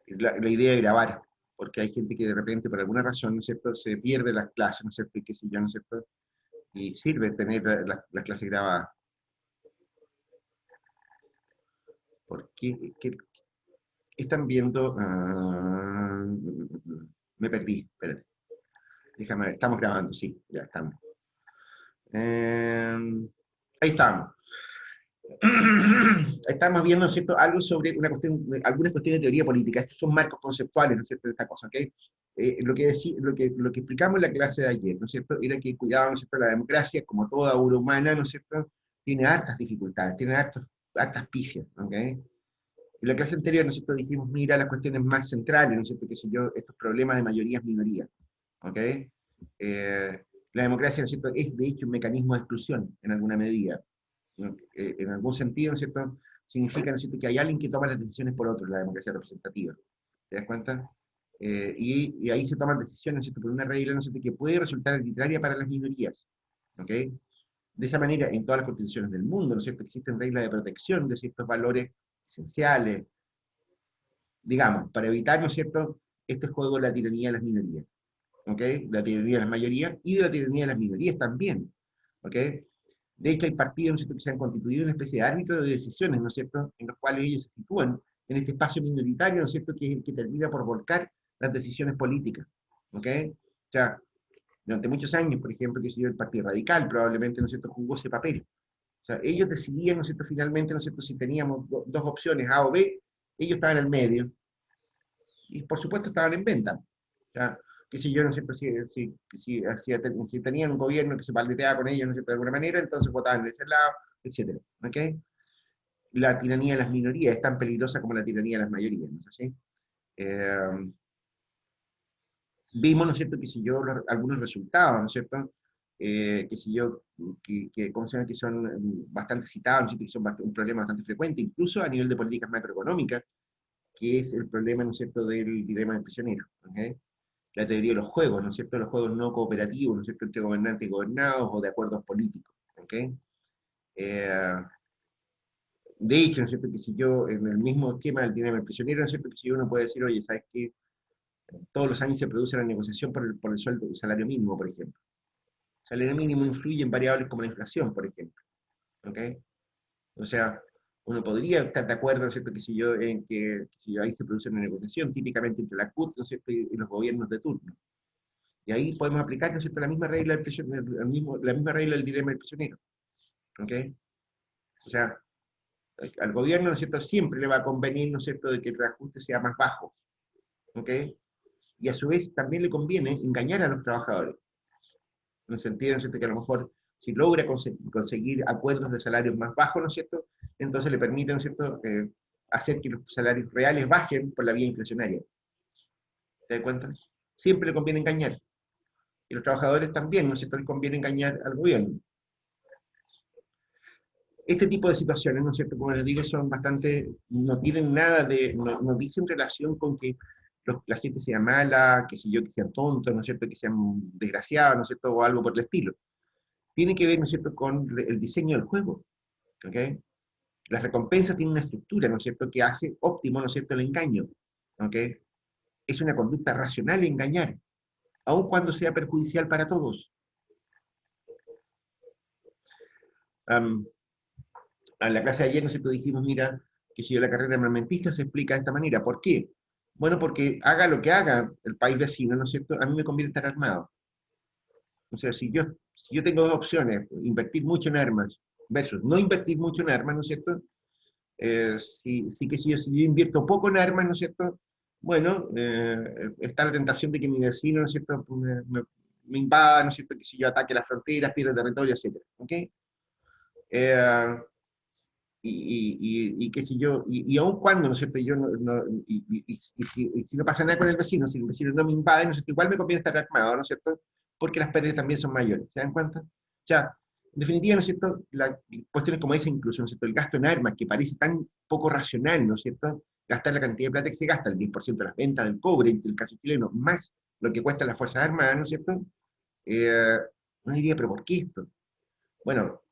la idea de grabar, porque hay gente que de repente, por alguna razón, ¿no es cierto?, se pierde las clases, ¿no es cierto?, y qué sé yo, ¿no es cierto?, y sirve tener la clase grabada. ¿Por qué? ¿Qué están viendo? Me perdí, espérate. Déjame ver, estamos grabando, sí, ya estamos. Ahí estamos. Estamos viendo, ¿no es cierto?, algo sobre una cuestión, algunas cuestiones de teoría política. Estos son marcos conceptuales, ¿no es cierto?, de esta cosa, ¿ok? Lo que explicamos en la clase de ayer, ¿no es cierto?, era que cuidado, ¿no es cierto?, la democracia, como toda obra humana, ¿no es cierto?, tiene hartas dificultades, tiene hartas pifias, ¿ok? En la clase anterior, ¿no es cierto?, dijimos, mira las cuestiones más centrales, ¿no es cierto?, que sé yo, estos problemas de mayorías, minorías, ¿ok? La democracia, ¿no es cierto?, es de hecho un mecanismo de exclusión, en alguna medida, ¿no? En algún sentido, ¿no es cierto?, significa, ¿no es cierto?, que hay alguien que toma las decisiones por otro, la democracia representativa. ¿Te das cuenta? Y ahí se toman decisiones, ¿no es cierto?, por una regla, ¿no es cierto?, que puede resultar arbitraria para las minorías. ¿Ok? De esa manera, en todas las constituciones del mundo, ¿no es cierto?, existen reglas de protección de ciertos valores esenciales, digamos, para evitar, ¿no es cierto?, este juego de la tiranía de las minorías. ¿Ok? De la tiranía de las mayorías y de la tiranía de las minorías también. ¿Ok? De hecho, hay partidos, ¿no es cierto?, que se han constituido en una especie de árbitro de decisiones, ¿no es cierto?, en los cuales ellos se sitúan en este espacio minoritario, ¿no es cierto?, que es el que termina por volcar las decisiones políticas. ¿Ok? O sea, durante muchos años, por ejemplo, que el Partido Radical probablemente, ¿no es cierto?, jugó ese papel. O sea, ellos decidían, ¿no es cierto?, finalmente, ¿no es cierto?, si teníamos dos opciones, A o B, ellos estaban en el medio, y por supuesto estaban en venta. O sea, qué sé yo, ¿no es cierto?, si tenían un gobierno que se paldeteaba con ellos, ¿no es cierto?, de alguna manera, entonces votaban de ese lado, etc. ¿Ok? La tiranía de las minorías es tan peligrosa como la tiranía de las mayorías, ¿no es así? Vimos, ¿no es cierto?, que si yo, algunos resultados, ¿no es cierto?, que si yo, ¿cómo se llama?, que son bastante citados, ¿no es cierto?, que son un problema bastante frecuente, incluso a nivel de políticas macroeconómicas, que es el problema, ¿no es cierto?, del dilema del prisionero. ¿Okay? La teoría de los juegos, ¿no es cierto?, los juegos no cooperativos, ¿no es cierto?, entre gobernantes y gobernados, o de acuerdos políticos. ¿Okay? De hecho, ¿no es cierto?, que si yo, en el mismo esquema del dilema del prisionero, ¿no es cierto?, que si uno puede decir, oye, ¿sabes qué? Todos los años se produce la negociación por el sueldo, el salario mínimo, por ejemplo. El salario mínimo influye en variables como la inflación, por ejemplo. ¿Ok? O sea, uno podría estar de acuerdo, ¿no es cierto?, que si yo, si yo ahí se produce una negociación, típicamente entre la CUT, ¿no es cierto?, y los gobiernos de turno. Y ahí podemos aplicar, ¿no es cierto?, la misma regla del prisionero, la misma regla del dilema del prisionero. ¿Ok? O sea, al gobierno, ¿no es cierto?, siempre le va a convenir, ¿no es cierto?, de que el reajuste sea más bajo. ¿Ok? Y a su vez también le conviene engañar a los trabajadores. En el sentido, ¿no es cierto?, que a lo mejor si logra conseguir acuerdos de salarios más bajos, ¿no es cierto?, entonces le permite, ¿no es cierto?, hacer que los salarios reales bajen por la vía inflacionaria. ¿Te das cuenta? Siempre le conviene engañar. Y los trabajadores también, ¿no es cierto?, les conviene engañar al gobierno. Este tipo de situaciones, ¿no es cierto?, como les digo, son bastante, no tienen nada de, no dicen relación con que la gente sea mala, que si yo, que sean tontos, ¿no es cierto?, que sean desgraciados, ¿no es cierto?, o algo por el estilo. Tiene que ver, ¿no es cierto?, con el diseño del juego. ¿Ok? Las recompensas tienen una estructura, ¿no es cierto?, que hace óptimo, ¿no es cierto?, el engaño. ¿Ok? Es una conducta racional engañar, aun cuando sea perjudicial para todos. En la clase de ayer, ¿no es cierto?, dijimos, mira, que si yo la carrera armamentista se explica de esta manera. ¿Por qué? Bueno, porque haga lo que haga el país vecino, ¿no es cierto?, a mí me conviene estar armado. O sea, si yo tengo dos opciones, invertir mucho en armas versus no invertir mucho en armas, ¿no es cierto?, si yo invierto poco en armas, ¿no es cierto?, bueno, está la tentación de que mi vecino, ¿no es cierto?, me invada, ¿no es cierto?, que si yo ataque las fronteras, pierda territorio, etc. ¿Ok? Qué sé yo, y aun cuando, ¿no es cierto?, yo si no pasa nada con el vecino, si el vecino no me invade, ¿no es cierto?, igual me conviene estar armado, ¿no es cierto?, porque las pérdidas también son mayores. ¿Se dan cuenta? O sea, en definitiva, ¿no es cierto?, cuestiones como esa incluso, ¿no es cierto?, el gasto en armas, que parece tan poco racional, ¿no es cierto?, gastar la cantidad de plata que se gasta, el 10% de las ventas del cobre, en el caso chileno, más lo que cuesta las Fuerzas Armadas, ¿no es cierto?, eh, uno diría, ¿pero por qué esto? Bueno,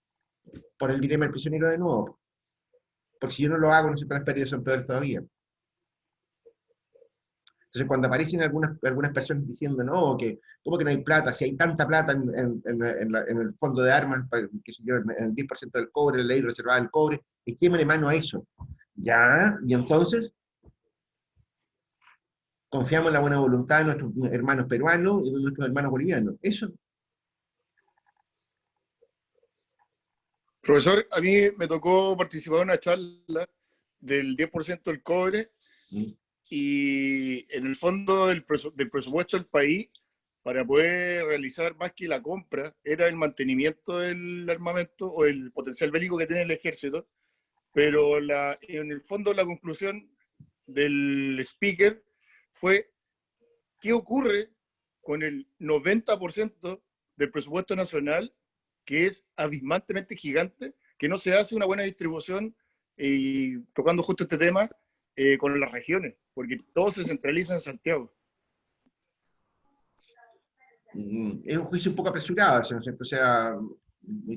por el dilema del prisionero de nuevo, porque si yo no lo hago, ¿no es cierto?, las pérdidas son peores todavía. Entonces, cuando aparecen algunas personas diciendo, no, que ¿cómo que no hay plata? Si hay tanta plata en el fondo de armas, que sé yo, en el 10% del cobre, la ley reservada del cobre, echémosle mano a eso. Ya, y entonces confiamos en la buena voluntad de nuestros hermanos peruanos y de nuestros hermanos bolivianos. Eso. Profesor, a mí me tocó participar en una charla del 10% del cobre Mm. y en el fondo del presupuesto del país, para poder realizar más que la compra, era el mantenimiento del armamento o el potencial bélico que tiene el ejército, pero en el fondo la conclusión del speaker fue: ¿qué ocurre con el 90% del presupuesto nacional, que es abismalmente gigante, que no se hace una buena distribución, y tocando justo este tema, con las regiones? Porque todo se centraliza en Santiago. Es un juicio un poco apresurado, ¿no es cierto? O sea,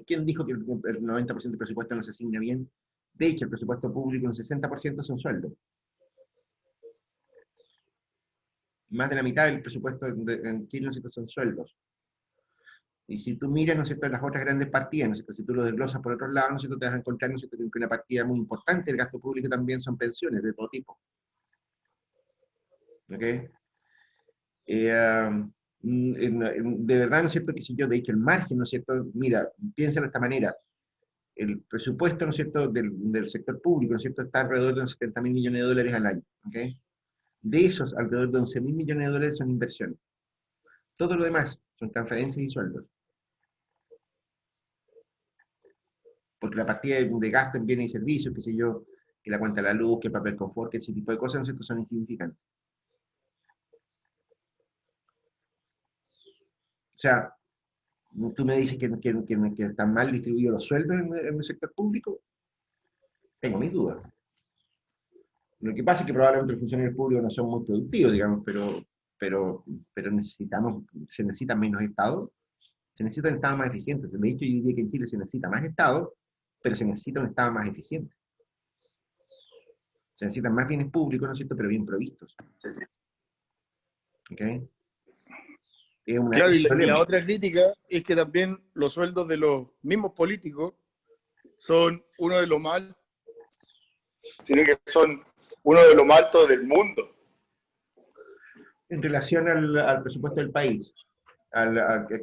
¿quién dijo que el 90% del presupuesto no se asigna bien? De hecho, el presupuesto público, un 60% son sueldos. Más de la mitad del presupuesto en Chile, ¿no es cierto?, son sueldos. Y si tú miras, ¿no es cierto?, las otras grandes partidas, ¿no es cierto?, si tú lo desglosas por otros lados, ¿no es cierto?, te vas a encontrar, ¿no es cierto?, que una partida muy importante del gasto público también son pensiones de todo tipo. ¿Ok? De verdad, ¿no es cierto?, que si yo, de hecho, el margen, ¿no es cierto?, mira, piensa de esta manera, el presupuesto, ¿no es cierto?, del sector público, ¿no es cierto?, está alrededor de unos 70.000 millones de dólares al año. ¿Ok? De esos, alrededor de 11.000 millones de dólares son inversiones. Todo lo demás son transferencias y sueldos. Porque la partida de gasto en bienes y servicios, qué sé yo, que la cuenta de la luz, que el papel confort, que ese tipo de cosas, ¿no es cierto?, son insignificantes. O sea, tú me dices que están mal distribuidos los sueldos en el sector público, tengo mis dudas. Lo que pasa es que probablemente los funcionarios públicos no son muy productivos, digamos, pero se necesita menos Estado, se necesita un Estado más eficiente. De hecho, yo diría que en Chile se necesita más Estado, pero se necesita un Estado más eficiente. Se necesitan más bienes públicos, ¿no es cierto?, pero bien provistos. ¿Ok? Es Claro, un y la problema. otra crítica es que también los sueldos de los mismos políticos son uno de los más altos, sino que son uno de los más altos del mundo. En relación al presupuesto del país.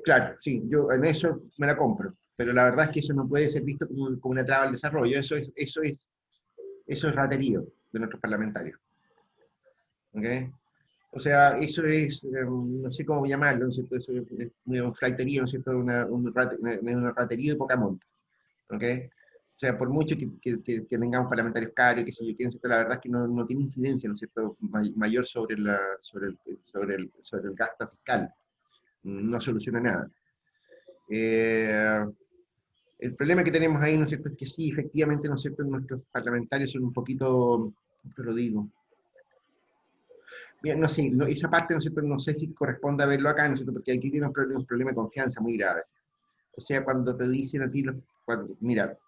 Claro, sí, yo en eso me la compro, pero la verdad es que eso no puede ser visto como una traba al desarrollo, eso es raterío de nuestros parlamentarios. ¿Okay? O sea, eso es, no sé cómo llamarlo, ¿no es cierto? Eso es un flaiterío, ¿no es cierto? Una ratería de poca monta. ¿Okay? O sea, por mucho que tengamos parlamentarios caros, que sé yo, la verdad es que no tiene incidencia, ¿no es cierto?, mayor sobre el gasto fiscal. No soluciona nada. El problema que tenemos ahí, ¿no es cierto?, es que sí, efectivamente, ¿no es cierto?, nuestros parlamentarios son un poquito, ¿cómo te lo digo? Bien, no sé, esa parte, ¿no es cierto?, no sé si corresponde a verlo acá, ¿no es cierto?, porque aquí tiene un problema de confianza muy grave. O sea, cuando te dicen a ti, mira,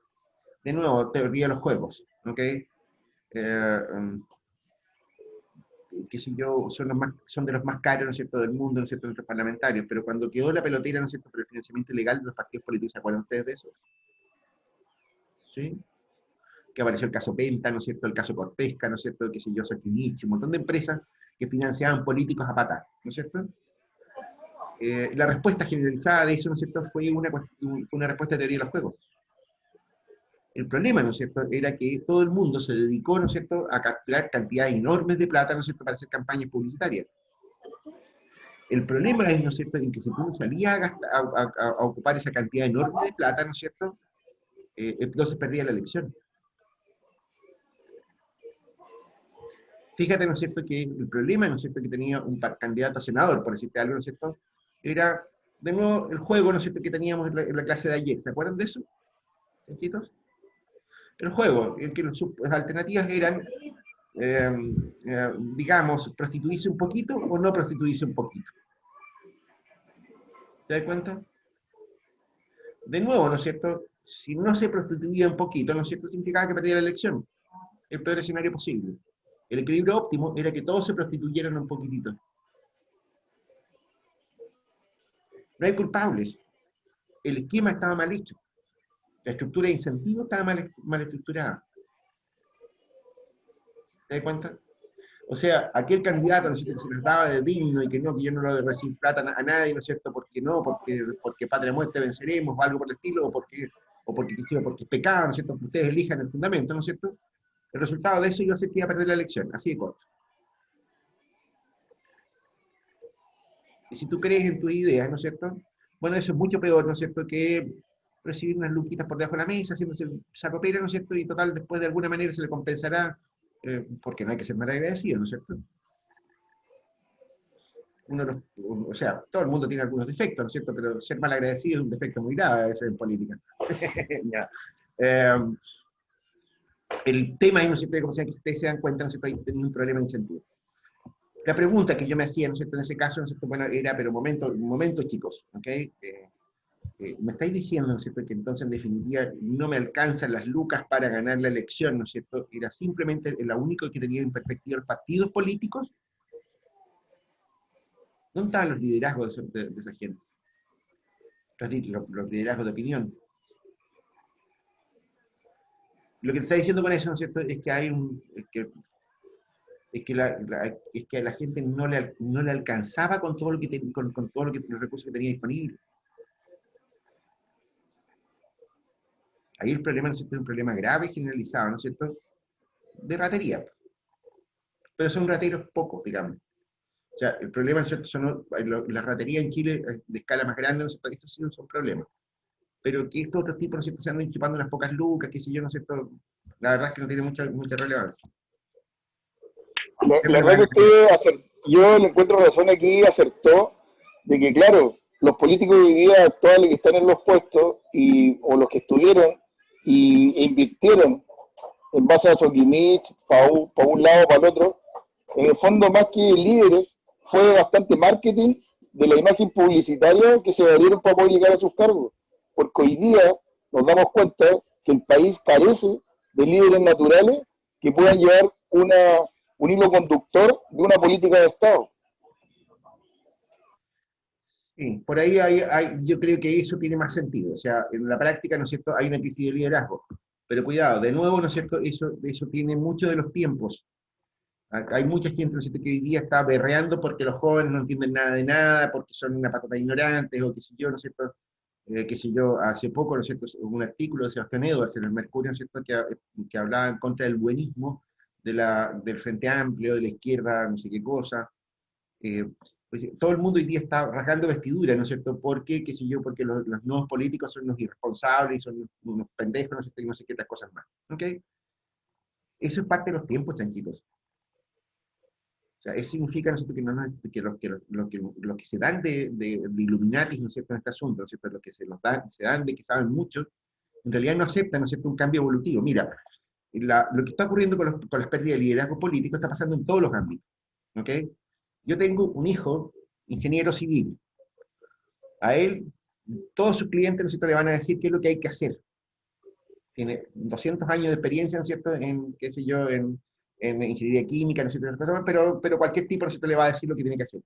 de nuevo, teoría de los juegos, ¿ok? Qué sé yo, son de los más caros, ¿no es cierto?, del mundo, ¿no es cierto?, nuestros parlamentarios, pero cuando quedó la pelotera, ¿no es cierto?, por el financiamiento ilegal de los partidos políticos, ¿se acuerdan ustedes de eso? ¿Sí? Que apareció el caso Penta, ¿no es cierto?, el caso Corpesca, ¿no es cierto?, qué sé yo, Sokimich, un montón de empresas que financiaban políticos a pata, ¿no es cierto? La respuesta generalizada de eso, ¿no es cierto?, fue una respuesta de teoría de los juegos. El problema, ¿no es cierto?, era que todo el mundo se dedicó, ¿no es cierto?, a capturar cantidades enormes de plata, ¿no es cierto?, para hacer campañas publicitarias. El problema es, ¿no es cierto?, en que si tú salías a ocupar esa cantidad enorme de plata, ¿no es cierto?, entonces perdía la elección. Fíjate, ¿no es cierto?, que el problema, ¿no es cierto?, que tenía un candidato a senador, por decirte algo, ¿no es cierto?, era, de nuevo, el juego, ¿no es cierto?, que teníamos en la clase de ayer. ¿Se acuerdan de eso, chiquitos? El juego, en que las alternativas eran, digamos, prostituirse un poquito o no prostituirse un poquito. ¿Te das cuenta? De nuevo, ¿no es cierto?, si no se prostituía un poquito, ¿no es cierto?, significaba que perdía la elección. El peor escenario posible. El equilibrio óptimo era que todos se prostituyeran un poquitito. No hay culpables. El esquema estaba mal hecho. La estructura de incentivos estaba mal estructurada. ¿Te das cuenta? O sea, aquel candidato, ¿no es cierto?, que se les daba de digno y que no, que yo no lo de recibir plata a nadie, ¿no es cierto?, porque no, porque patria muerte venceremos, o algo por el estilo, porque es pecado, ¿no es cierto?, que ustedes elijan el fundamento, ¿no es cierto? El resultado de eso yo sé que iba a perder la elección, así de corto. Y si tú crees en tus ideas, ¿no es cierto? Bueno, eso es mucho peor, ¿no es cierto?, que recibir unas luquitas por debajo de la mesa, haciéndose el saco pera, ¿no es cierto? Y total, después de alguna manera se le compensará, porque no hay que ser mal agradecido, ¿no es cierto? O sea, todo el mundo tiene algunos defectos, ¿no es cierto? Pero ser mal agradecido es un defecto muy grave a veces en política. Ya. Eh, el tema es, ¿no es cierto?, como sea que ustedes se dan cuenta, ¿no es cierto?, ahí tenía un problema de incentivo. La pregunta que yo me hacía, ¿no es cierto?, en ese caso, ¿no es cierto?, bueno, era, pero momento chicos, ¿ok? Me estáis diciendo, ¿no es cierto?, que entonces en definitiva no me alcanzan las lucas para ganar la elección, ¿no es cierto? Era simplemente lo único que tenía en perspectiva los partidos políticos. ¿Dónde estaban los liderazgos de esa gente? Los liderazgos de opinión. Lo que te está diciendo con eso, ¿no es cierto?, es que hay un, es que a la gente no le alcanzaba con todo lo que con todo los recursos que tenía disponibles. Ahí el problema, ¿no es cierto?, es un problema grave, generalizado, ¿no es cierto?, de ratería. Pero son rateros pocos, digamos. O sea, el problema, ¿no es cierto?, son las raterías en Chile de escala más grande, ¿no es cierto?, esos sí son problemas. Pero que estos otros tipos, ¿no es cierto?, se andan chupando unas pocas lucas, qué sé yo, ¿no es cierto?, la verdad es que no tiene mucha relevancia. La verdad que yo le encuentro razón aquí, acertó, de que claro, los políticos hoy día actuales que están en los puestos, o los que estuvieron, e invirtieron en base a Sokimich, para un lado, para el otro, en el fondo más que líderes, fue bastante marketing de la imagen publicitaria que se valieron para poder llegar a sus cargos. Porque hoy día nos damos cuenta que el país carece de líderes naturales que puedan llevar un hilo conductor de una política de Estado. Sí, por ahí yo creo que eso tiene más sentido. O sea, en la práctica, ¿no es cierto?, hay una crisis de liderazgo. Pero cuidado, de nuevo, ¿no es cierto?, eso tiene mucho de los tiempos. Hay mucha gente, ¿no es cierto?, que hoy día está berreando porque los jóvenes no entienden nada de nada, porque son una patata ignorantes, o qué sé yo, ¿no es cierto? Qué sé yo, hace poco, ¿no es cierto?, un artículo de Sebastián Edwards en el Mercurio, ¿no es cierto?, que hablaba en contra del buenismo, del Frente Amplio, de la izquierda, no sé qué cosa. Eh, pues, todo el mundo hoy día está rasgando vestidura, ¿no es cierto? Porque, qué sé yo, porque los nuevos políticos son unos irresponsables, son unos pendejos, ¿no es cierto?, y no sé qué otras cosas más. ¿Ok? Eso es parte de los tiempos, chanchitos. O sea, eso significa, ¿no es cierto?, que, los que se dan de Illuminatis, ¿no es cierto?, en este asunto, ¿no es cierto?, los que se dan de que saben mucho, en realidad no aceptan, ¿no es cierto?, un cambio evolutivo. Mira, lo que está ocurriendo con las pérdidas de liderazgo político está pasando en todos los ámbitos. ¿Ok? Yo tengo un hijo, ingeniero civil. A él, todos sus clientes, ¿no es cierto?, le van a decir qué es lo que hay que hacer. Tiene 200 años de experiencia, ¿no es cierto?, en, qué sé yo, en ingeniería química, ¿no es cierto?, pero cualquier tipo, ¿no es cierto?, le va a decir lo que tiene que hacer.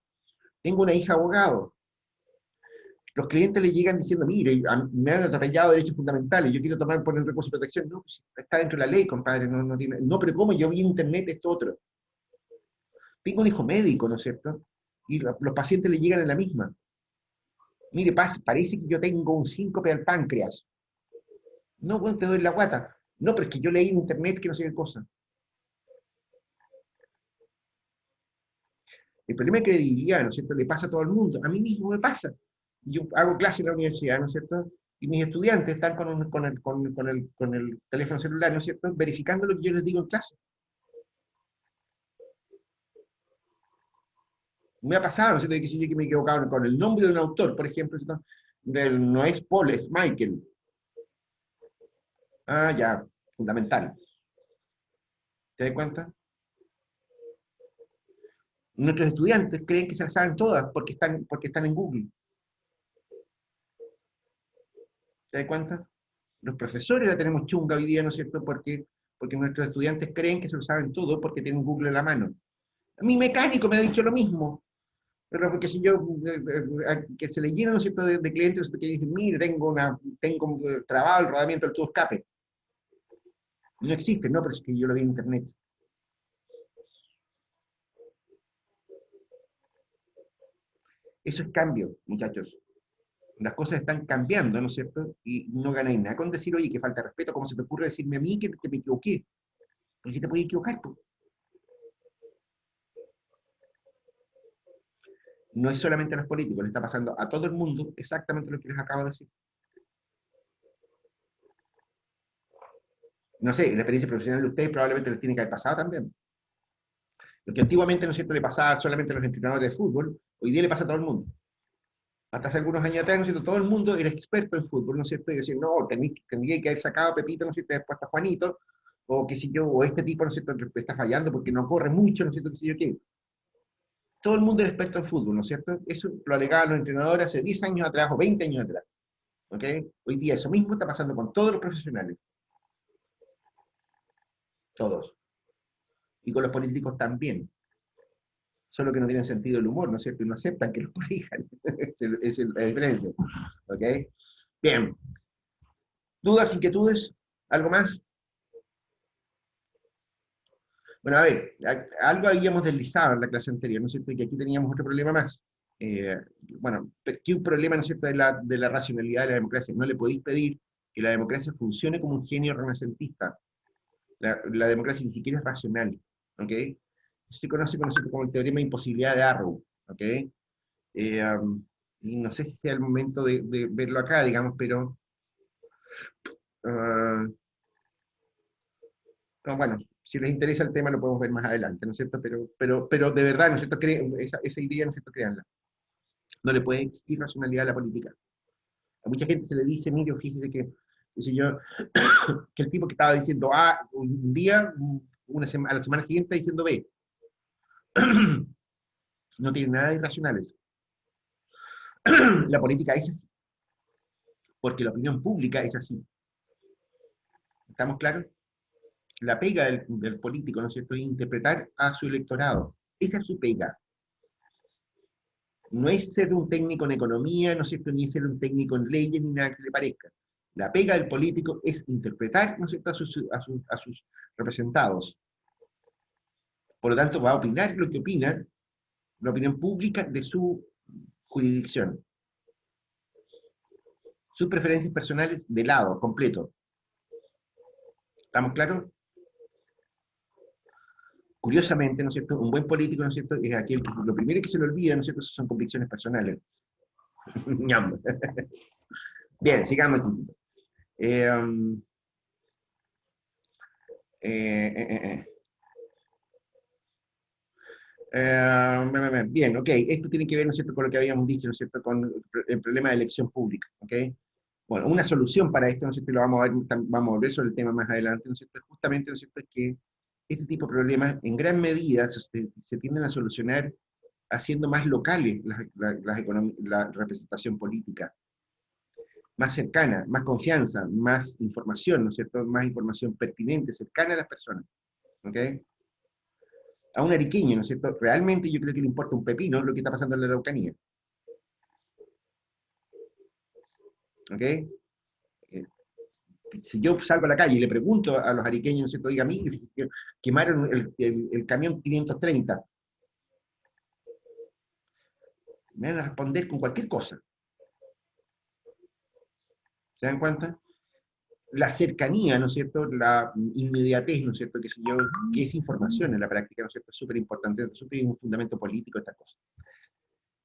Tengo una hija abogado. Los clientes le llegan diciendo, mire, me han atropellado derechos fundamentales, yo quiero poner recursos de protección. No, pues, está dentro de la ley, compadre. No, pero ¿cómo? Yo vi en internet esto otro. Tengo un hijo médico, ¿no es cierto? Y los pacientes le llegan en la misma. Mire, parece que yo tengo un síncope al páncreas. No, bueno, te doy la guata. No, pero es que yo leí en internet que no sé qué cosa. El problema de credibilidad, ¿no es cierto?, le pasa a todo el mundo. A mí mismo me pasa. Yo hago clase en la universidad, ¿no es cierto?, y mis estudiantes están con el teléfono celular, ¿no es cierto?, verificando lo que yo les digo en clase. Me ha pasado, ¿no es cierto?, que me he equivocado con el nombre de un autor, por ejemplo, ¿no? No es Paul, es Michael. Ah, ya, fundamental. ¿Te das cuenta? Nuestros estudiantes creen que se las saben todas porque están en Google. ¿Te das cuenta? Los profesores la tenemos chunga hoy día, ¿no es cierto? Porque porque nuestros estudiantes creen que se lo saben todo porque tienen Google en la mano. Mi mecánico me ha dicho lo mismo, pero porque si yo, que se le llena, ¿no es cierto?, de clientes que dicen, mire, tengo trabado el rodamiento del tubo escape. No existe, no, pero es que yo lo vi en internet. Eso es cambio, muchachos. Las cosas están cambiando, ¿no es cierto? Y no ganáis nada con decir, oye, que falta de respeto, ¿cómo se te ocurre decirme a mí que me equivoqué? ¿Por qué te puedes equivocar? Po? No es solamente a los políticos, le está pasando a todo el mundo exactamente lo que les acabo de decir. No sé, en la experiencia profesional de ustedes probablemente les tiene que haber pasado también. Lo que antiguamente, ¿no es cierto?, le pasaba solamente a los entrenadores de fútbol, hoy día le pasa a todo el mundo. Hasta hace algunos años atrás, ¿no es cierto?, todo el mundo era experto en fútbol, ¿no es cierto?, y decir, no, tendría que haber sacado a Pepito, ¿no es cierto?, después a Juanito, o qué sé yo, o este tipo, ¿no es cierto?, está fallando porque no corre mucho, ¿no es cierto?, qué sé yo qué. Todo el mundo era experto en fútbol, ¿no es cierto? Eso lo alegaban los entrenadores hace 10 años atrás o 20 años atrás. ¿Ok? Hoy día eso mismo está pasando con todos los profesionales. Todos. Y con los políticos también. Solo que no tienen sentido del humor, ¿no es cierto? Y no aceptan que los corrijan. Es la diferencia. ¿Ok? Bien. ¿Dudas, inquietudes? ¿Algo más? Bueno, a ver, algo habíamos deslizado en la clase anterior, ¿no es cierto? Y que aquí teníamos otro problema más. Eh, bueno, ¿qué un problema, ¿no es cierto?, de la racionalidad de la democracia? No le podéis pedir que la democracia funcione como un genio renacentista. La democracia ni siquiera es racional, ¿ok? Se conoce como el teorema de imposibilidad de Arrow, ¿ok? Y no sé si sea el momento de verlo acá, digamos, pero... no, bueno, si les interesa el tema lo podemos ver más adelante, ¿no es cierto? Pero de verdad, ¿no es cierto? Esa idea, ¿no es cierto? Créanla. No le puede existir racionalidad a la política. A mucha gente se le dice, mire, fíjese que, dice yo, que el tipo que estaba diciendo A un día, a la semana siguiente diciendo B. No tiene nada de irracionales. La política es así, porque la opinión pública es así. ¿Estamos claros? La pega del político, ¿no es cierto?, es interpretar a su electorado. Esa es su pega. No es ser un técnico en economía, ¿no es cierto?, ni ser un técnico en leyes, ni nada que le parezca. La pega del político es interpretar, ¿no es cierto?, a sus representados. Por lo tanto, va a opinar lo que opina la opinión pública de su jurisdicción. Sus preferencias personales de lado, completo. ¿Estamos claros? Curiosamente, ¿no es cierto?, un buen político, ¿no es cierto?, es aquel que lo primero que se le olvida, ¿no es cierto?, son convicciones personales. Bien, sigamos. Eh, um, eh, eh, bien, ok, esto tiene que ver, ¿no es cierto?, con lo que habíamos dicho, ¿no es cierto?, con el problema de elección pública, ¿ok? Bueno, una solución para esto, ¿no es cierto?, y lo vamos a ver, vamos a volver sobre el tema más adelante, ¿no es cierto?, justamente, ¿no es cierto?, es que este tipo de problemas en gran medida se tienden a solucionar haciendo más locales la representación política, más cercana, más confianza, más información, ¿no es cierto?, más información pertinente, cercana a las personas, ¿ok? A un ariqueño, ¿no es cierto?, realmente yo creo que le importa un pepino lo que está pasando en la Araucanía, ¿ok? Si yo salgo a la calle y le pregunto a los ariqueños, ¿no es cierto?, diga, mire, quemaron el camión 530, me van a responder con cualquier cosa. ¿Se dan cuenta? La cercanía, ¿no es cierto?, la inmediatez, ¿no es cierto?, que es información en la práctica, ¿no es cierto?, es súper importante, eso tiene un fundamento político, esta cosa.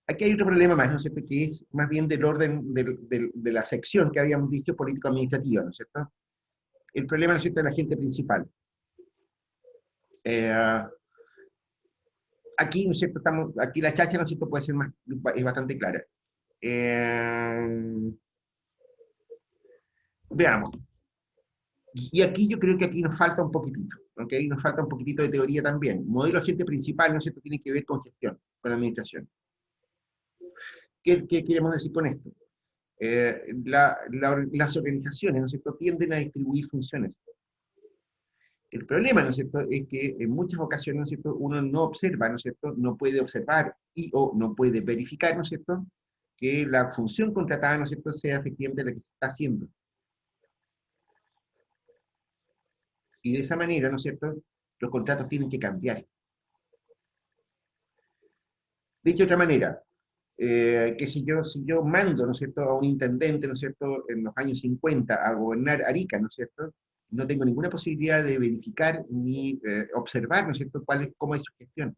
Aquí hay otro problema más, ¿no es cierto?, que es más bien del orden de la sección que habíamos dicho político-administrativa, ¿no es cierto? El problema, ¿no es cierto?, de la gente principal. Aquí, ¿no es cierto?, aquí la chacha, ¿no es cierto?, puede ser es bastante clara. Veamos. Y aquí yo creo que aquí nos falta un poquitito, ¿ok? Nos falta un poquitito de teoría también. Modelo agente principal, ¿no es cierto?, tiene que ver con gestión, con administración. ¿Qué queremos decir con esto? Las organizaciones, ¿no es cierto?, tienden a distribuir funciones. El problema, ¿no es cierto?, es que en muchas ocasiones, ¿no es cierto?, uno no observa, ¿no es cierto?, no puede observar y o no puede verificar, ¿no es cierto?, que la función contratada, ¿no es cierto?, sea efectivamente la que se está haciendo. Y de esa manera, ¿no es cierto?, los contratos tienen que cambiar. Dicho de otra manera, que si yo mando, ¿no es cierto?, a un intendente, ¿no es cierto?, en los años 50 a gobernar Arica, ¿no es cierto?, no tengo ninguna posibilidad de verificar ni observar, ¿no es cierto?, cómo es su gestión.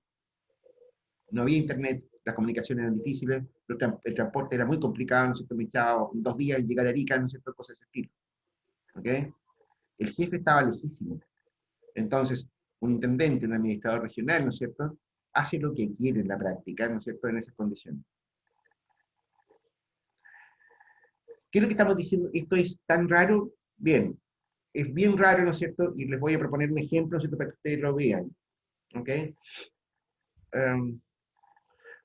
No había internet, las comunicaciones eran difíciles, el transporte era muy complicado, ¿no es cierto?, me echaba 2 días en llegar a Arica, ¿no es cierto?, cosas de ese estilo. ¿Ok? El jefe estaba lejísimo. Entonces, un intendente, un administrador regional, ¿no es cierto?, hace lo que quiere en la práctica, ¿no es cierto?, en esas condiciones. ¿Qué es lo que estamos diciendo? ¿Esto es tan raro? Bien, es bien raro, ¿no es cierto? Y les voy a proponer un ejemplo, ¿no es cierto?, para que ustedes lo vean. ¿Ok?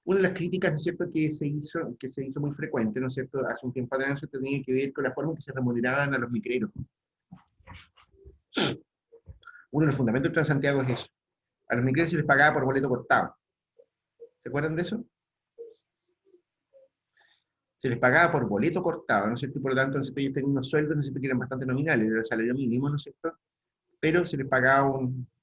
Una de las críticas, ¿no es cierto?, que se hizo muy frecuente, ¿no es cierto?, hace un tiempo atrás, ¿no es cierto?, tenía que ver con la forma en que se remuneraban a los micreros. Uno de los fundamentos del Transantiago es eso. A los micreros se les pagaba por boleto cortado. ¿Se acuerdan de eso? Se les pagaba por boleto cortado, ¿no es cierto? Y por lo tanto, ¿no es cierto?, ellos tenían unos sueldos, ¿no es cierto?, que eran bastante nominales, era el salario mínimo, ¿no es cierto?, pero se les pagaba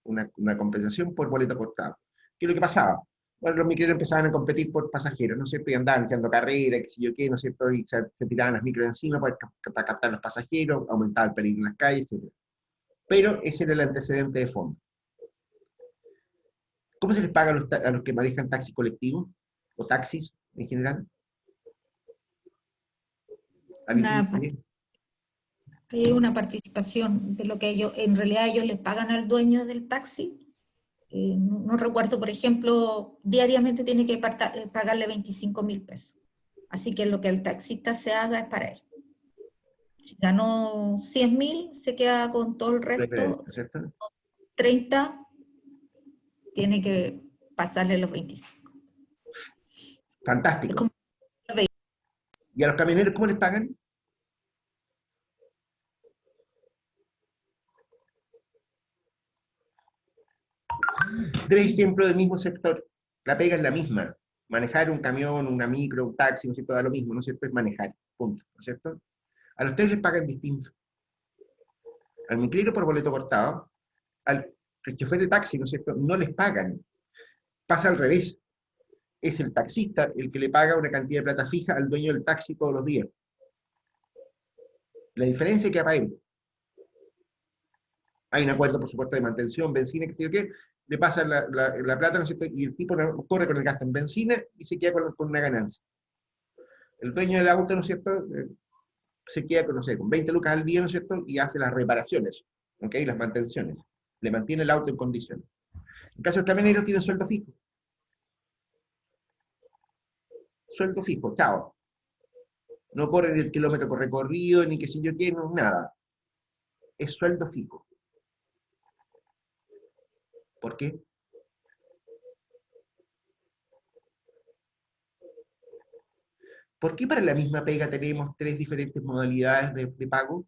una compensación por boleto cortado. ¿Qué es lo que pasaba? Bueno, los micreros empezaban a competir por pasajeros, ¿no es cierto?, y andaban echando carreras, qué sé yo qué, ¿no es cierto?, y se tiraban las micros encima para captar los pasajeros, aumentaba el peligro en las calles, etc. Pero ese era el antecedente de fondo. ¿Cómo se les paga a los que manejan taxis colectivos, o taxis en general? ¿Alguien tiene Una, idea? hay una participación de lo que ellos, en realidad ellos le pagan al dueño del taxi. No recuerdo, por ejemplo, diariamente tiene que pagarle 25.000 pesos. Así que lo que el taxista se haga es para él. Si ganó 100.000, se queda con todo el resto. ¿No es cierto? 30, tiene que pasarle los 25. Es Fantástico. como ¿Y a los camioneros cómo les pagan? Tres ejemplos del mismo sector. La pega es la misma. Manejar un camión, una micro, un taxi, ¿no es cierto?, da lo mismo, ¿no es cierto?, es manejar, punto, ¿no es cierto? A los tres les pagan distinto. Al micrero por boleto cortado, al chofer de taxi, ¿no es cierto?, no les pagan. Pasa al revés. Es el taxista el que le paga una cantidad de plata fija al dueño del taxi todos los días. La diferencia es que para él hay un acuerdo, por supuesto, de mantención, benzina, qué sé yo qué, le pasa la plata, ¿no es cierto?, y el tipo corre con el gasto en benzina y se queda con una ganancia. El dueño del auto, ¿no es cierto?, se queda con, no sé, con 20 lucas al día, ¿no es cierto?, y hace las reparaciones, ¿ok?, las mantenciones. Le mantiene el auto en condiciones. En caso del camionero, tiene sueldo fijo. Sueldo fijo, chao. No corre ni el kilómetro por recorrido, ni qué sé yo qué, no, nada. Es sueldo fijo. ¿Por qué? ¿Por qué para la misma pega tenemos tres diferentes modalidades de pago?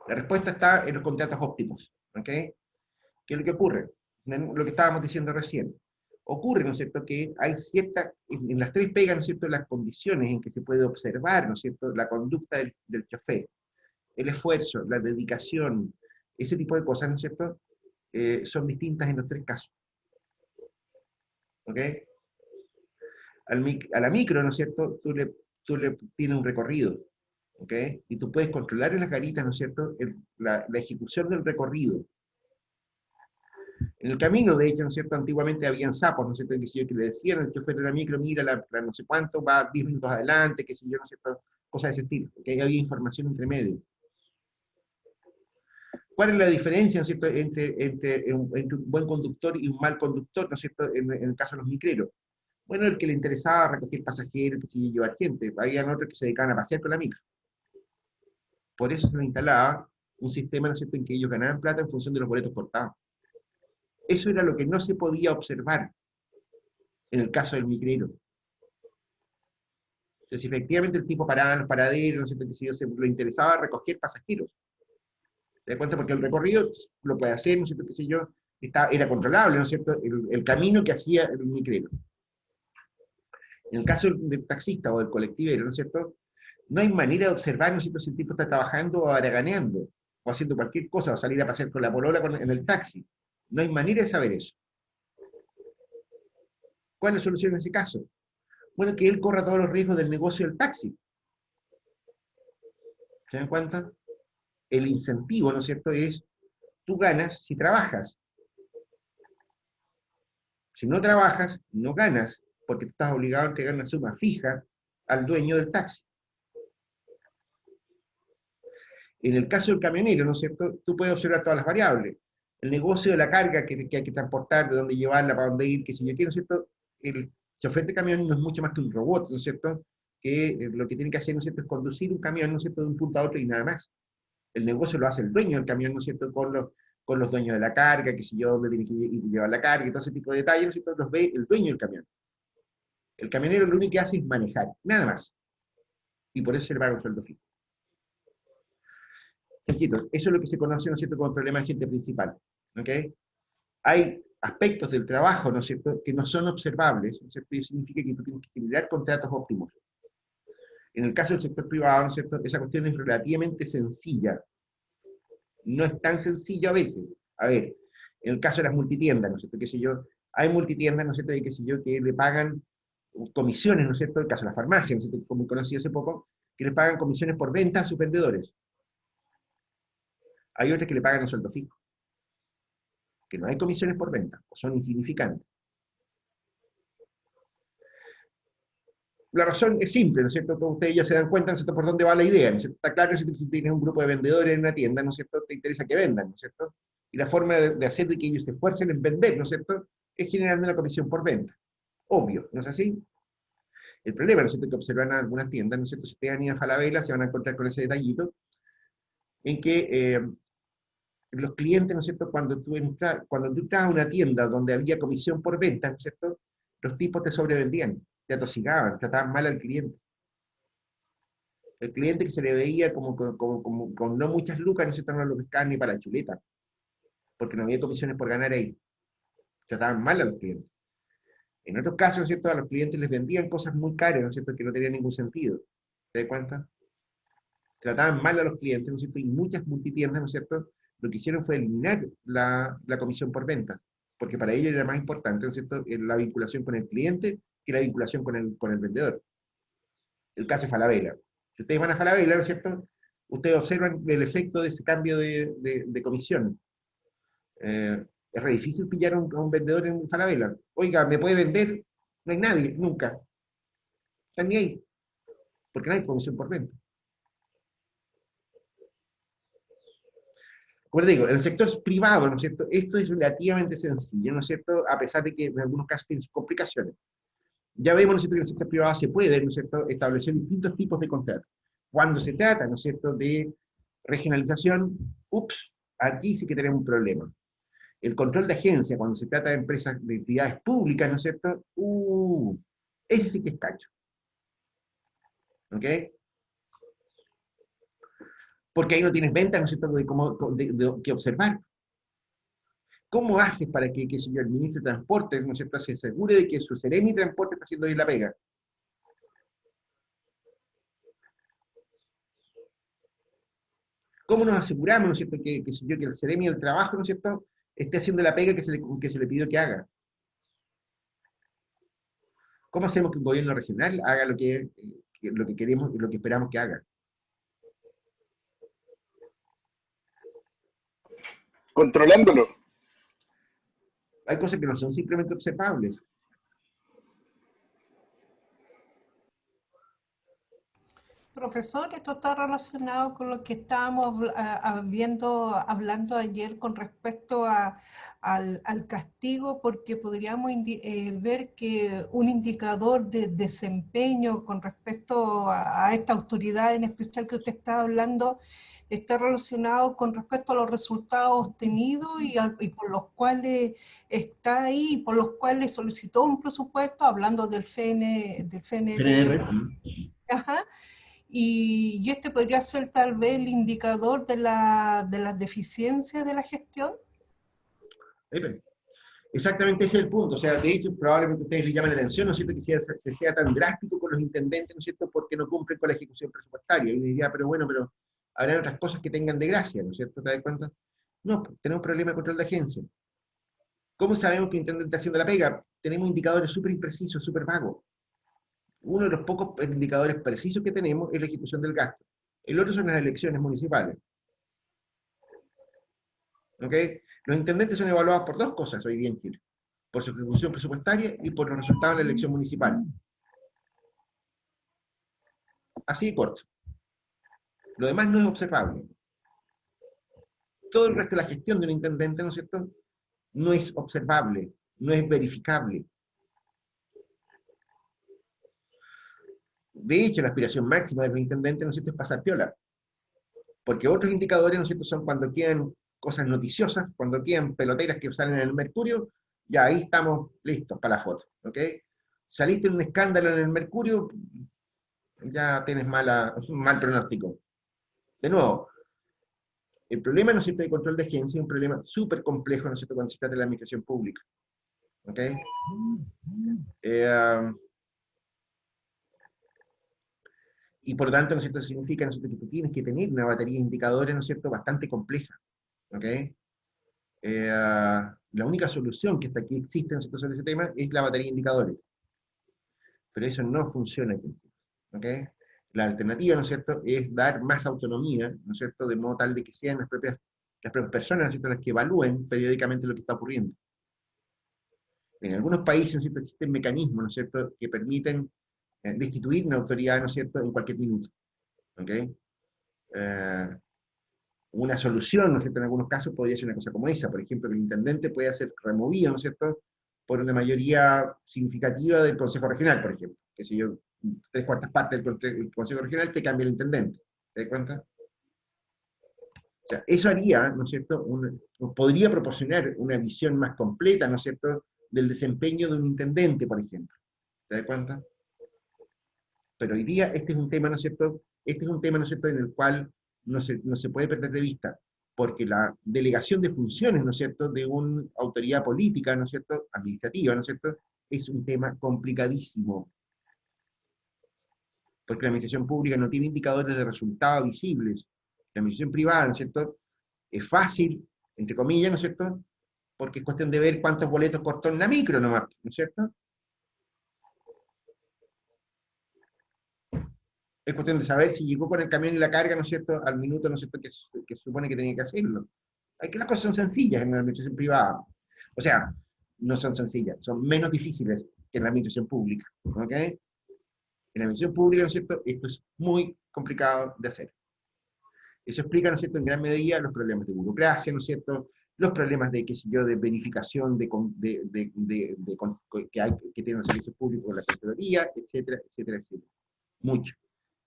La respuesta está en los contratos óptimos. ¿Ok? ¿Qué es lo que ocurre? Lo que estábamos diciendo recién. Ocurre, ¿no es cierto?, que hay en las tres pegas, ¿no es cierto?, las condiciones en que se puede observar, ¿no es cierto?, la conducta del chofer, el esfuerzo, la dedicación, ese tipo de cosas, ¿no es cierto?, son distintas en los tres casos. ¿Ok? A la micro, ¿no es cierto?, tú le tienes un recorrido. ¿Ok? Y tú puedes controlar en las garitas, ¿no es cierto?, la ejecución del recorrido. En el camino, de hecho, ¿no es cierto?, antiguamente habían sapos, ¿no es cierto?, que le decían al chofer de la micro, mira, la no sé cuánto, va 10 minutos adelante, qué sé yo, ¿no es cierto?, cosas de ese estilo, porque ahí había información entre medio. ¿Cuál es la diferencia, ¿no es cierto?, entre un buen conductor y un mal conductor, ¿no es cierto?, en el caso de los micreros? Bueno, el que le interesaba recoger pasajeros, que se llevar gente, habían otros que se dedicaban a pasear con la micro. Por eso se le instalaba un sistema, ¿no es cierto?, en que ellos ganaban plata en función de los boletos cortados. Eso era lo que no se podía observar en el caso del micrero. Entonces, efectivamente, el tipo paraba en los paraderos, ¿no es cierto? Que si yo lo interesaba recoger pasajeros. ¿Te das cuenta? Porque el recorrido lo puede hacer, ¿no es cierto? Que si yo, era controlable, ¿no es cierto? El camino que hacía el micrero. En el caso del taxista o del colectivero, ¿no es cierto? No hay manera de observar, ¿no es cierto?, si el tipo está trabajando o haraganeando, o haciendo cualquier cosa, o salir a pasear con la polola en el taxi. No hay manera de saber eso. ¿Cuál es la solución en ese caso? Bueno, que él corra todos los riesgos del negocio del taxi. ¿Se dan cuenta? El incentivo, ¿no es cierto?, es, tú ganas si trabajas. Si no trabajas, no ganas, porque tú estás obligado a entregar una suma fija al dueño del taxi. En el caso del camionero, ¿no es cierto?, tú puedes observar todas las variables. El negocio de la carga que hay que transportar, de dónde llevarla, para dónde ir, qué sé yo qué, ¿no es cierto? El chofer de camión no es mucho más que un robot, ¿no es cierto?, que lo que tiene que hacer, ¿no es cierto?, es conducir un camión, ¿no es cierto?, de un punto a otro y nada más. El negocio lo hace el dueño del camión, ¿no es cierto?, con los dueños de la carga, qué sé yo, dónde tiene que ir llevar la carga, y todo ese tipo de detalles, ¿no es cierto?, los ve el dueño del camión. El camionero lo único que hace es manejar, nada más. Y por eso se le paga un sueldo fijo. Eso es lo que se conoce, ¿no es cierto?, como el problema de agente principal. ¿Ok? Hay aspectos del trabajo, ¿no es cierto?, que no son observables, ¿no es cierto?, y eso significa que tú tienes que generar contratos óptimos. En el caso del sector privado, ¿no es cierto?, esa cuestión es relativamente sencilla. No es tan sencillo a veces. A ver, en el caso de las multitiendas, ¿no es cierto?, qué sé yo, hay multitiendas, ¿no es cierto?, qué sé yo, que le pagan comisiones, ¿no es cierto?, en el caso de la farmacia, ¿no es cierto?, como conocido hace poco, que le pagan comisiones por venta a sus vendedores. Hay otras que le pagan un sueldo fijo, que no hay comisiones por venta, o son insignificantes. La razón es simple, ¿no es cierto? Como ustedes ya se dan cuenta, ¿no es cierto?, por dónde va la idea, ¿no es cierto? Está claro, ¿no es cierto?, que si tienes un grupo de vendedores en una tienda, ¿no es cierto?, te interesa que vendan, ¿no es cierto? Y la forma de hacer de que ellos se esfuercen en vender, ¿no es cierto?, es generando una comisión por venta. Obvio, ¿no es así? El problema, ¿no es cierto?, que observan algunas tiendas, ¿no es cierto?, si ustedes han ido a Falabella, se van a encontrar con ese detallito, en que los clientes, ¿no es cierto?, cuando tú entras a una tienda donde había comisión por venta, ¿no es cierto?, los tipos te sobrevendían, te atosigaban, trataban mal al cliente. El cliente que se le veía como con no muchas lucas, ¿no es cierto?, no lo pescaban ni para la chuleta, porque no había comisiones por ganar ahí. Trataban mal a los clientes. En otros casos, ¿no es cierto?, a los clientes les vendían cosas muy caras, ¿no es cierto?, que no tenían ningún sentido. ¿Te das cuenta? Trataban mal a los clientes, ¿no es cierto?, y muchas multitiendas, ¿no es cierto?, lo que hicieron fue eliminar la comisión por venta, porque para ellos era más importante, ¿no es cierto?, la vinculación con el cliente que la vinculación con el vendedor. El caso de Falabella. Si ustedes van a Falabella, ¿no es cierto?, ustedes observan el efecto de ese cambio de comisión. Es re difícil pillar a un vendedor en Falabella. Oiga, ¿me puede vender? No hay nadie, nunca. Están ni ahí, porque no hay comisión por venta. Como les digo, en el sector privado, ¿no es cierto?, esto es relativamente sencillo, ¿no es cierto?, a pesar de que en algunos casos tiene sus complicaciones. Ya vemos, ¿no es cierto?, que en el sector privado se puede, ¿no es cierto?, establecer distintos tipos de contratos. Cuando se trata, ¿no es cierto?, de regionalización, ups, aquí sí que tenemos un problema. El control de agencia, cuando se trata de empresas, de entidades públicas, ¿no es cierto?, ese sí que es cacho. ¿Ok? Porque ahí no tienes venta, ¿no es cierto?, que observar. ¿Cómo haces para que, qué sé yo, el ministro de Transporte, ¿no es cierto?, se asegure de que su Seremi de Transporte está haciendo bien la pega? ¿Cómo nos aseguramos, ¿no es cierto?, que el Seremi del Trabajo, ¿no es cierto?, esté haciendo la pega que se le pidió que haga? ¿Cómo hacemos que un gobierno regional haga lo que queremos y lo que esperamos que haga? Controlándolo. Hay cosas que no son simplemente observables. Profesor, esto está relacionado con lo que estábamos hablando ayer con respecto al castigo, porque podríamos ver que un indicador de desempeño con respecto a esta autoridad en especial que usted está hablando, está relacionado con respecto a los resultados obtenidos y por los cuales está ahí, por los cuales solicitó un presupuesto, hablando del FND. PNR. Ajá. Y este podría ser tal vez el indicador de las deficiencias de la gestión. Epe. Exactamente ese es el punto. O sea, de hecho, probablemente ustedes le llaman la atención, ¿no es cierto?, que sea tan drástico con los intendentes, ¿no es cierto?, porque no cumplen con la ejecución presupuestaria. Y uno diría, pero bueno, pero habrá otras cosas que tengan de gracia, ¿no es cierto? ¿Te das cuenta? No, tenemos problemas de control de agencia. ¿Cómo sabemos que el intendente está haciendo la pega? Tenemos indicadores súper imprecisos, súper vagos. Uno de los pocos indicadores precisos que tenemos es la ejecución del gasto. El otro son las elecciones municipales. ¿Ok? Los intendentes son evaluados por dos cosas hoy día en Chile: por su ejecución presupuestaria y por los resultados de la elección municipal. Así de corto. Lo demás no es observable. Todo el resto de la gestión de un intendente, ¿no es cierto?, no es observable, no es verificable. De hecho, la aspiración máxima de los intendentes, ¿no es cierto?, es pasar piola. Porque otros indicadores, ¿no es cierto?, son cuando quedan cosas noticiosas, cuando quedan peloteras que salen en el Mercurio, ya ahí estamos listos para la foto, ¿ok? Saliste en un escándalo en el Mercurio, ya tienes mal pronóstico. De nuevo, el problema, ¿no es cierto?, de control de agencia es un problema súper complejo, ¿no es cierto?, cuando se trata de la administración pública, ¿ok? Y por lo tanto, ¿no es cierto?, significa, ¿no es cierto?, que tú tienes que tener una batería de indicadores, ¿no es cierto?, bastante compleja, ¿ok? La única solución que hasta aquí existe, ¿no es cierto?, sobre ese tema es la batería de indicadores. Pero eso no funciona aquí, ¿ok? La alternativa, ¿no es cierto?, es dar más autonomía, ¿no es cierto?, de modo tal de que sean las propias personas, ¿no es cierto?, las que evalúen periódicamente lo que está ocurriendo. En algunos países, ¿no es cierto?, existen mecanismos, ¿no es cierto?, que permiten destituir una autoridad, ¿no es cierto?, en cualquier minuto, ¿ok? Una solución, ¿no es cierto?, en algunos casos podría ser una cosa como esa. Por ejemplo, que el intendente pueda ser removido, ¿no es cierto?, por una mayoría significativa del Consejo Regional, por ejemplo. Que si yo, 3/4 partes del Consejo Regional, te cambia el intendente. ¿Te das cuenta? O sea, eso haría, ¿no es cierto?, podría proporcionar una visión más completa, ¿no es cierto?, del desempeño de un intendente, por ejemplo. ¿Te das cuenta? Pero hoy día este es un tema, ¿no es cierto?, este es un tema, ¿no es cierto?, en el cual no se puede perder de vista, porque la delegación de funciones, ¿no es cierto?, de una autoridad política, ¿no es cierto?, administrativa, ¿no es cierto?, es un tema complicadísimo, porque la administración pública no tiene indicadores de resultados visibles. La administración privada, ¿no es cierto?, es fácil, entre comillas, ¿no es cierto?, porque es cuestión de ver cuántos boletos cortó en la micro nomás, ¿no es cierto? Es cuestión de saber si llegó con el camión y la carga, ¿no es cierto?, al minuto, ¿no es cierto?, que se supone que tenía que hacerlo. Hay que las cosas son sencillas en la administración privada. O sea, no son sencillas, son menos difíciles que en la administración pública. ¿Ok? En la administración pública, ¿no es cierto?, esto es muy complicado de hacer. Eso explica, ¿no es cierto?, en gran medida los problemas de burocracia, ¿no es cierto?, los problemas de, qué sé yo, de verificación que tienen los servicios públicos con la Contraloría, etcétera, etcétera, etcétera. Mucho.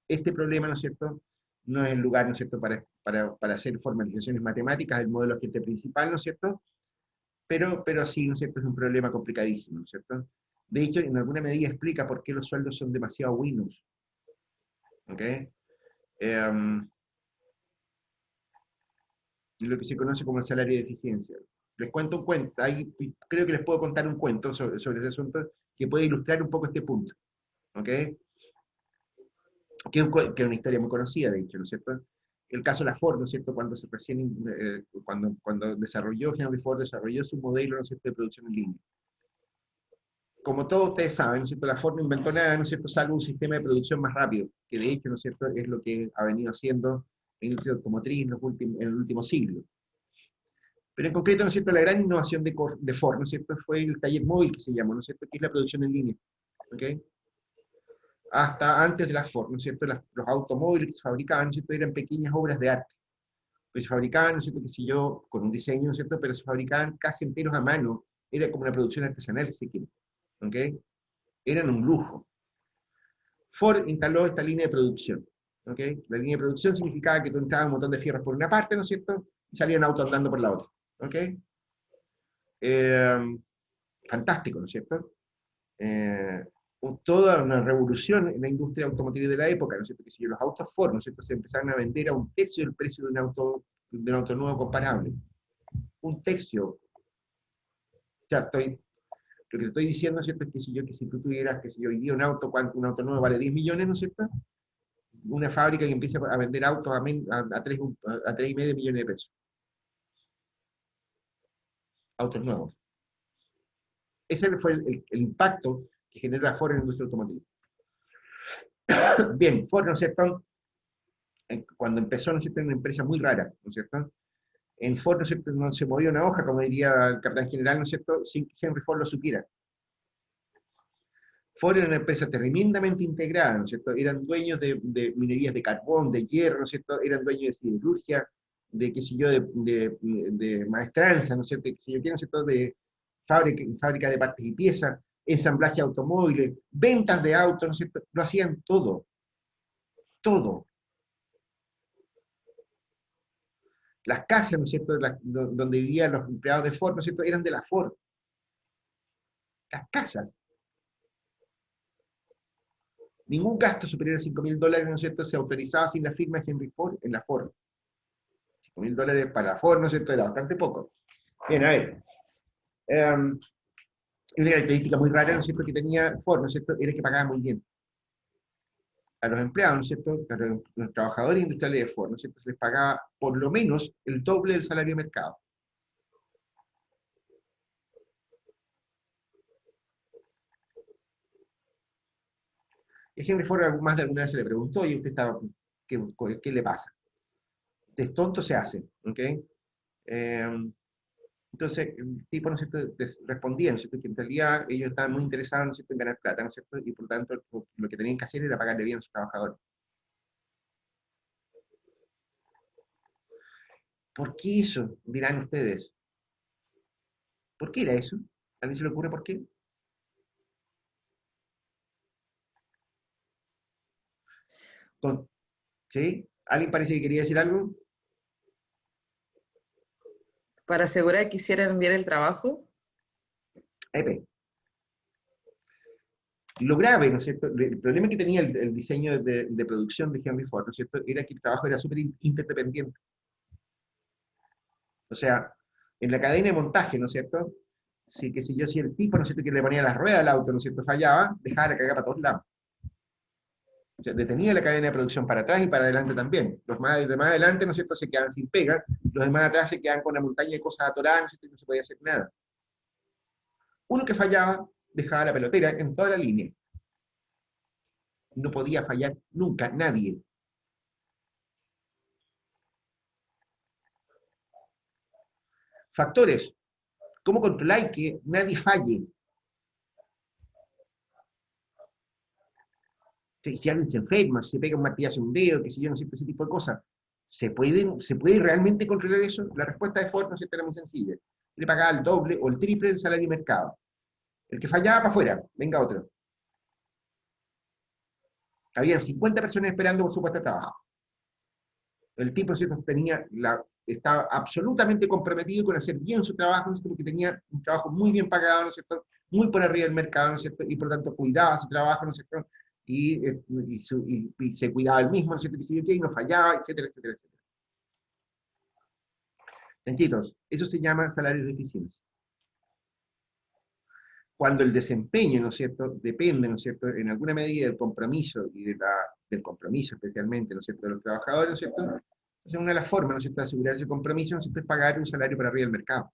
Este problema, ¿no es cierto?, no es el lugar, ¿no es cierto?, para hacer formalizaciones matemáticas del modelo agente principal, ¿no es cierto?, pero sí, ¿no es cierto?, es un problema complicadísimo, ¿no es cierto? De hecho, en alguna medida explica por qué los sueldos son demasiado buenos. ¿Ok? Lo que se conoce como el salario de eficiencia. Les cuento un cuento, ahí creo que les puedo contar un cuento sobre ese asunto que puede ilustrar un poco este punto. ¿Ok? Que es una historia muy conocida, de hecho, ¿no es cierto? El caso de la Ford, ¿no es cierto?, cuando desarrolló, Henry Ford desarrolló su modelo, ¿no es cierto?, de producción en línea. Como todos ustedes saben, ¿no es cierto?, la Ford no inventó nada, ¿no es cierto?, salvo un sistema de producción más rápido, que de hecho, ¿no es cierto?, es lo que ha venido haciendo la industria automotriz en el último siglo. Pero en concreto, ¿no es cierto?, la gran innovación de Ford, ¿no es cierto?, fue el taller móvil que se llamó, ¿no es cierto?, que es la producción en línea. ¿Ok? Hasta antes de la Ford, ¿no es cierto?, los automóviles que se fabricaban, ¿no es cierto?, eran pequeñas obras de arte. Pues se fabricaban, ¿no es cierto?, qué sé yo, con un diseño, ¿no es cierto?, pero se fabricaban casi enteros a mano. Era como una producción artesanal, si quieren. ¿Ok? Eran un lujo. Ford instaló esta línea de producción. ¿Ok? La línea de producción significaba que tú entrabas un montón de fierros por una parte, ¿no es cierto?, y salían autos andando por la otra. ¿Ok? Fantástico, ¿no es cierto? toda una revolución en la industria automotriz de la época, ¿no es cierto? Que si los autos Ford, ¿no es cierto?, se empezaron a vender a un tercio del precio de un auto nuevo comparable. Un tercio. Ya estoy, lo que te estoy diciendo, ¿no es cierto?, es que si tú tuvieras, que si hoy día un auto nuevo vale 10 millones, ¿no es cierto?, una fábrica que empieza a vender autos a 3,5 millones de pesos. Autos nuevos. Ese fue el impacto que genera Ford en la industria automotriz. Bien, Ford, ¿no es cierto?, cuando empezó, ¿no es cierto?, en una empresa muy rara, ¿no es cierto?, en Ford, ¿no es cierto?, no se movía una hoja, como diría el capitán general, ¿no es cierto?, sin que Henry Ford lo supiera. Ford era una empresa tremendamente integrada, ¿no es cierto?, eran dueños de minerías de carbón, de hierro, ¿no es cierto?, eran dueños de siderurgia, de, qué sé yo, de maestranza, ¿no es cierto?, qué sé yo, ¿no es cierto?, de fábrica de partes y piezas, ensamblaje de automóviles, ventas de autos, ¿no es cierto?, lo hacían todo, todo. Las casas, ¿no es cierto?, donde vivían los empleados de Ford, ¿no es cierto?, eran de la Ford. Las casas. Ningún gasto superior a $5.000, ¿no es cierto?, se autorizaba sin la firma de Henry Ford en la Ford. $5.000 para Ford, ¿no es cierto?, era bastante poco. Bien, a ver. Una característica muy rara, ¿no es cierto?, que tenía Ford, ¿no es cierto?, era que pagaba muy bien. A los empleados, ¿no es cierto?, a los trabajadores industriales de Ford, ¿no es cierto?, se les pagaba por lo menos el doble del salario de mercado. Y Henry Ford más de alguna vez se le preguntó, y usted estaba, ¿qué le pasa? De tonto se hace, ¿ok? Entonces, el tipo, ¿no es cierto?, respondía, ¿no es cierto?, que en realidad ellos estaban muy interesados, ¿no es cierto?, en ganar plata, ¿no es cierto?, y por tanto lo que tenían que hacer era pagarle bien a sus trabajadores. ¿Por qué eso? Dirán ustedes. ¿Por qué era eso? ¿A alguien se le ocurre por qué? ¿Sí? ¿Alguien parece que quería decir algo? Para asegurar que hicieran bien el trabajo. Epe. Lo grave, ¿no es cierto? El problema que tenía el diseño de producción de Henry Ford, ¿no es cierto?, era que el trabajo era súper interdependiente. O sea, en la cadena de montaje, ¿no es cierto?, si el tipo, ¿no es cierto?, que le ponía las ruedas al auto, ¿no es cierto?, fallaba, dejaba la cagada para todos lados. O sea, detenía la cadena de producción para atrás y para adelante también. De más adelante, ¿no es cierto?, se quedaban sin pega, los demás atrás se quedaban con una montaña de cosas atoradas, ¿no es cierto?, y no se podía hacer nada. Uno que fallaba, dejaba la pelotera en toda la línea. No podía fallar nunca nadie. Factores. ¿Cómo controláis que nadie falle? Si alguien se enferma, si se pega un martillazo en un dedo, que sé yo, no sé, ese tipo de cosas. ¿Se puede realmente controlar eso? La respuesta de Ford, ¿no es cierto?, era muy sencilla. Le pagaba el doble o el triple del salario de mercado. El que fallaba para afuera, venga otro. Había 50 personas esperando por su puesto de trabajo. El tipo, ¿no es cierto?, estaba absolutamente comprometido con hacer bien su trabajo, ¿no es cierto?, porque tenía un trabajo muy bien pagado, ¿no es cierto?, muy por arriba del mercado, ¿no es cierto?, y por lo tanto cuidaba su trabajo, ¿no es cierto?, y se cuidaba él mismo, ¿no es cierto?, y no fallaba, etcétera, etcétera, etcétera. Chanchitos, eso se llama salarios de eficiencia. Cuando el desempeño, ¿no es cierto?, depende, ¿no es cierto?, en alguna medida del compromiso y del compromiso especialmente, ¿no es cierto?, de los trabajadores, ¿no es cierto?, entonces una de las formas, ¿no es cierto?, de asegurar ese compromiso, ¿no es cierto?, es pagar un salario para arriba del mercado.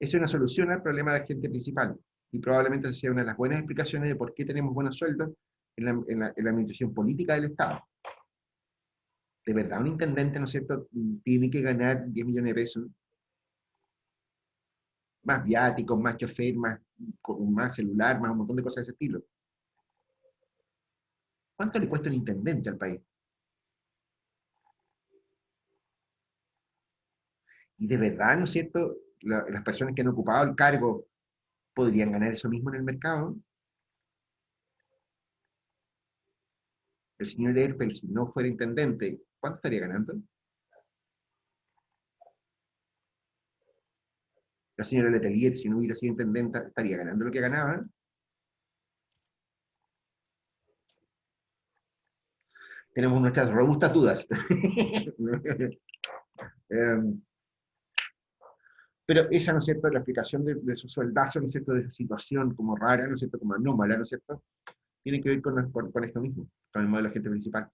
Es una solución al problema de agente principal, y probablemente sea una de las buenas explicaciones de por qué tenemos buenos sueldos en la administración política del Estado. De verdad, un intendente, ¿no es cierto?, tiene que ganar 10 millones de pesos, más viáticos, más chofer, más celular, más un montón de cosas de ese estilo. ¿Cuánto le cuesta un intendente al país? Y de verdad, ¿no es cierto?, las personas que han ocupado el cargo podrían ganar eso mismo en el mercado. El señor Erpel, si no fuera intendente, ¿cuánto estaría ganando? La señora Letelier, si no hubiera sido intendenta, estaría ganando lo que ganaba. Tenemos nuestras robustas dudas. Pero esa, ¿no es cierto?, la explicación de su sueldazo, ¿no es cierto?, de esa situación como rara, ¿no es cierto?, como anómala, ¿no es cierto?, tiene que ver con esto mismo, con el modelo de agente principal.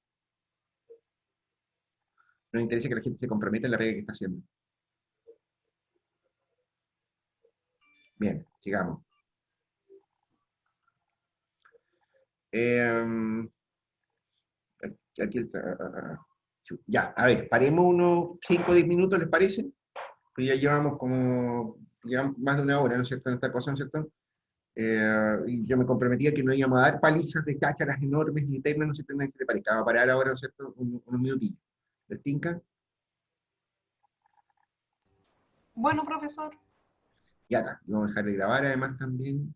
Nos interesa que la gente se comprometa en la pega que está haciendo. Bien, sigamos. Aquí ya, a ver, paremos unos 5 o 10 minutos, ¿les parece? Pues ya llevamos más de una hora, ¿no es cierto?, en esta cosa, ¿no es cierto? Y yo me comprometía que no íbamos a dar palizas de chácharas enormes y eternas, ¿no es cierto? Nadie se le parezca. Vamos a parar ahora, ¿no es cierto?, unos minutillos. ¿Les tinca? Bueno, profesor. Ya está. Vamos a dejar de grabar además también.